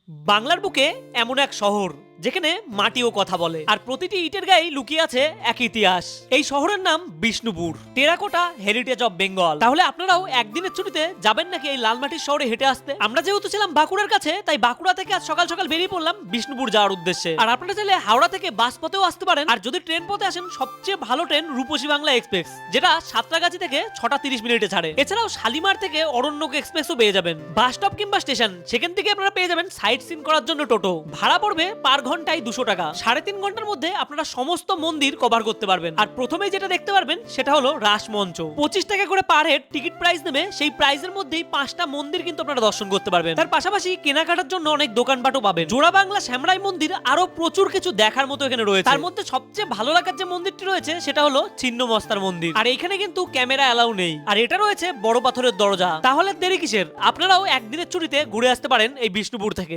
বাংলার বুকে এমন এক শহর যেখানে মাটিও কথা বলে, আর প্রতিটি ইটের গায়ে লুকিয়ে আছে এক ইতিহাস। এই শহরের নাম Bishnupur, terracotta heritage of Bengal. তাহলে আপনারাও একদিনের ছুটিতে যাবেন নাকি এই লালমাটির শহরে হেঁটে আসতে? আমরা যেহেতু ছিলাম বাঁকুড়ার কাছে, তাই বাঁকুড়া থেকে আজ সকাল সকাল বেরিয়ে পড়লাম বিষ্ণুপুর যাওয়ার উদ্দেশ্যে। আর আপনারা চাইলে হাওড়া থেকে বাস পথেও আসতে পারেন, আর যদি ট্রেন পথে আসেন সবচেয়ে ভালো ট্রেন রূপসী বাংলা এক্সপ্রেস, যেটা সাঁতরাগাছি থেকে 6টা 30 মিনিটে ছাড়ে। এছাড়াও শালিমার থেকে অরণ্যক এক্সপ্রেসও পেয়ে যাবেন। বাস স্টপ কিংবা স্টেশন সেখান থেকে আপনারা পেয়ে যাবেন সাইট সিন করার জন্য টোটো। ভাড়া পড়বে পার ঘন্টায় 200 টাকা। 3.5 ঘন্টার মধ্যে আপনারা সমস্ত মন্দির কভার করতে পারবেন। আর প্রথমেই যেটা দেখতে পারবেন সেটা হলো রাসমঞ্চ। 25 টাকা করে পার হেড টিকিট প্রাইস নেবে। সেই প্রাইসের মধ্যেই 5টা মন্দির কিন্তু আপনারা দর্শন করতে পারবেন। তার পাশাপাশি কেনাকাটার জন্য অনেক দোকানপাটও পাবেন। জোড়া বাংলা শ্যামরাই মন্দির আরো প্রচুর কিছু দেখার মতো এখানে রয়েছে। তার মধ্যে সবচেয়ে ভালো লাগার যে মন্দিরটি রয়েছে সেটা হলো ছিন্নমস্তার মন্দির। আর এখানে কিন্তু ক্যামেরা অ্যালাউ নেই। আর এটা রয়েছে বড় পাথরের দরজা। তাহলে দেরি কিসের? আপনারাও একদিনের ছুটিতে ঘুরে আসতে পারেন এই বিষ্ণুপুর থেকে।